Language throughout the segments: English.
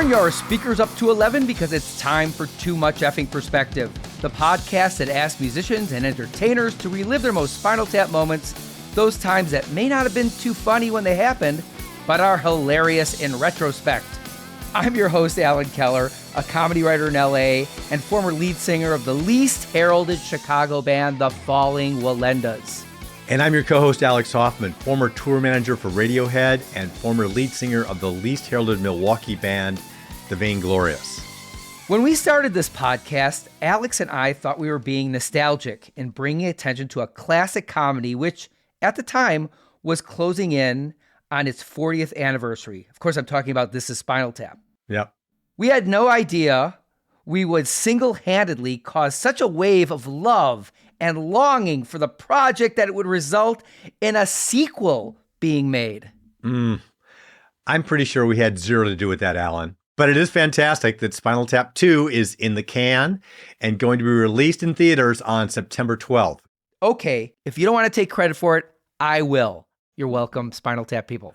Turn your speakers up to 11 because it's time for Too Much Effing Perspective, the podcast that asks musicians and entertainers to relive their most Spinal Tap moments, those times that may not have been too funny when they happened, but are hilarious in retrospect. I'm your host, Alan Keller, a comedy writer in LA and former lead singer of the least heralded Chicago band, the Falling Wallendas. And I'm your co-host, Alex Hoffman, former tour manager for Radiohead and former lead singer of the least heralded Milwaukee band, the Vainglorious. When we started this podcast, Alex and I thought we were being nostalgic and bringing attention to a classic comedy, which at the time was closing in on its 40th anniversary. Of course, I'm talking about This Is Spinal Tap. Yep. We had no idea we would single-handedly cause such a wave of love and longing for the project that it would result in a sequel being made. I'm pretty sure we had zero to do with that, Alan. But it is fantastic that Spinal Tap 2 is in the can and going to be released in theaters on September 12th. Okay, if you don't want to take credit for it, I will. You're welcome, Spinal Tap people.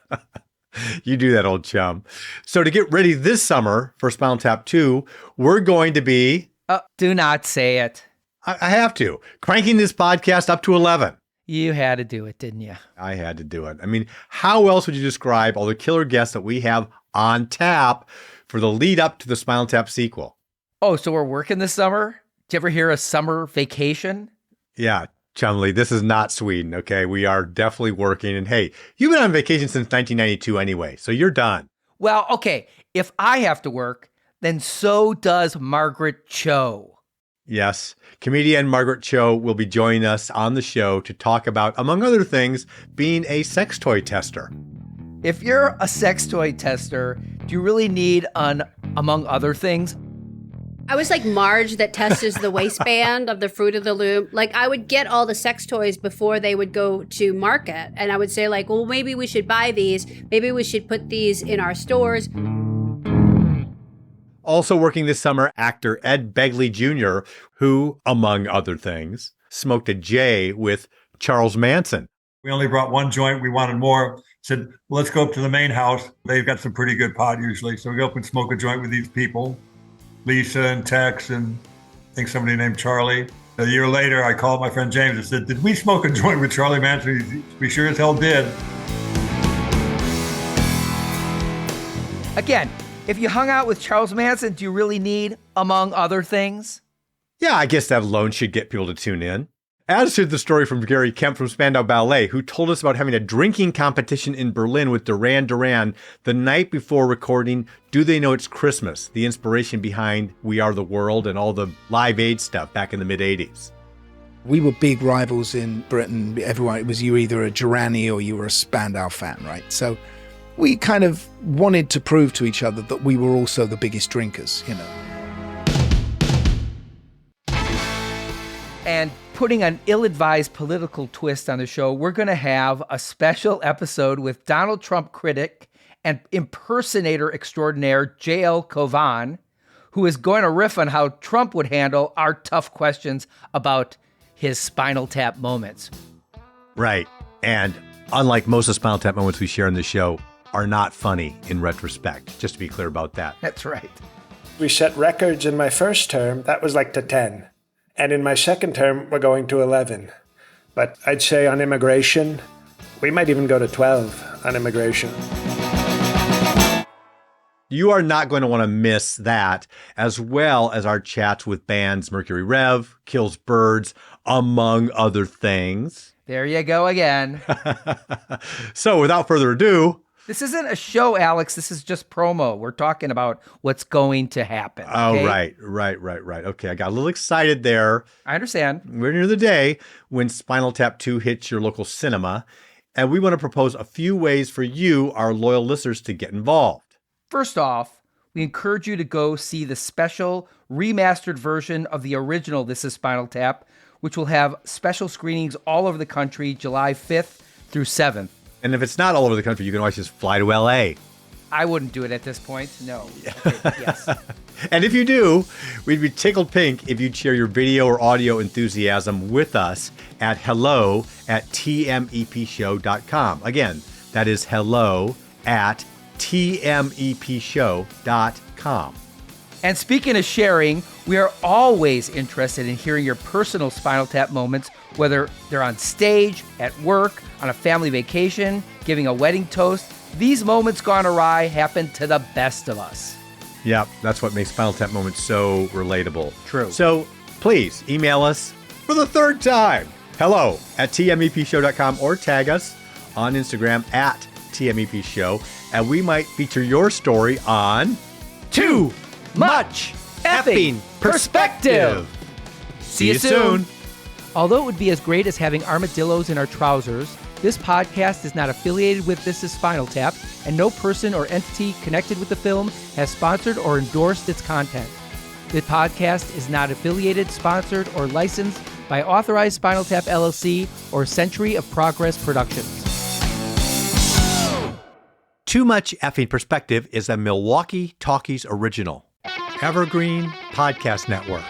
You do that, old chum. So to get ready this summer for Spinal Tap 2, we're going to be... Do not say it. I have to. Cranking this podcast up to 11. You had to do it, didn't you? I had to do it. I mean, how else would you describe all the killer guests that we have on tap for the lead up to the Spinal Tap sequel? Oh, so we're working this summer? Did you ever hear a summer vacation? Yeah, Chumley, this is not Sweden, okay? We are definitely working. And hey, you've been on vacation since 1992 anyway, so you're done. Well, okay, if I have to work, then so does Margaret Cho. Yes, comedienne Margaret Cho will be joining us on the show to talk about, among other things, being a sex toy tester. If you're a sex toy tester, do you really need an among other things? I was like Marge that tests the waistband of the Fruit of the Loom. Like, I would get all the sex toys before they would go to market. And I would say, like, well, maybe we should buy these. Maybe we should put these in our stores. Also working this summer, actor Ed Begley Jr., who, among other things, smoked a J with Charles Manson. We only brought one joint. We wanted more. Said, well, let's go up to the main house. They've got some pretty good pot usually. So we go up and smoke a joint with these people, Lisa and Tex, and I think somebody named Charlie. A year later, I called my friend James and said, did we smoke a joint with Charlie Manson? We sure as hell did. Again, if you hung out with Charles Manson, do you really need among other things? Yeah, I guess that alone should get people to tune in. As should the story from Gary Kemp from Spandau Ballet, who told us about having a drinking competition in Berlin with Duran Duran the night before recording Do They Know It's Christmas, the inspiration behind We Are the World and all the Live Aid stuff back in the mid-'80s. We were big rivals in Britain. Everyone, it was you either a Durrani or you were a Spandau fan, right? So we kind of wanted to prove to each other that we were also the biggest drinkers, you know. And putting an ill-advised political twist on the show, we're going to have a special episode with Donald Trump critic and impersonator extraordinaire J.L. Kovan, who is going to riff on how Trump would handle our tough questions about his Spinal Tap moments. Right. And unlike most of the Spinal Tap moments we share in the show, are not funny in retrospect, just to be clear about that. That's right. We set records in my first term, that was like to 10. And in my second term, we're going to 11. But I'd say on immigration, we might even go to 12 on immigration. You are not going to want to miss that, as well as our chats with bands Mercury Rev, Kills Birds, among other things. There you go again. So without further ado... This isn't a show, Alex. This is just promo. We're talking about what's going to happen. Okay? Oh, right. Okay, I got a little excited there. I understand. We're near the day when Spinal Tap 2 hits your local cinema, and we want to propose a few ways for you, our loyal listeners, to get involved. First off, we encourage you to go see the special remastered version of the original This Is Spinal Tap, which will have special screenings all over the country July 5th through 7th. And if it's not all over the country, you can always just fly to L.A. I wouldn't do it at this point, no. Okay, yes. And if you do, we'd be tickled pink if you'd share your video or audio enthusiasm with us at hello@tmepshow.com. Again, that is hello@tmepshow.com. TMEPshow.com. And speaking of sharing, we are always interested in hearing your personal Spinal Tap moments, whether they're on stage, at work, on a family vacation, giving a wedding toast. These moments gone awry happen to the best of us. Yep, that's what makes Spinal Tap moments so relatable. True. So please email us for the third time. hello@TMEPshow.com or tag us on Instagram at TMEP Show, and we might feature your story on Too Much Effing Perspective. See you soon. Although it would be as great as having armadillos in our trousers, this podcast is not affiliated with This Is Spinal Tap, and no person or entity connected with the film has sponsored or endorsed its content. The podcast is not affiliated, sponsored, or licensed by Authorized Spinal Tap LLC or Century of Progress Productions. Too Much Effing Perspective is a Milwaukee Talkies original. Evergreen Podcast Network.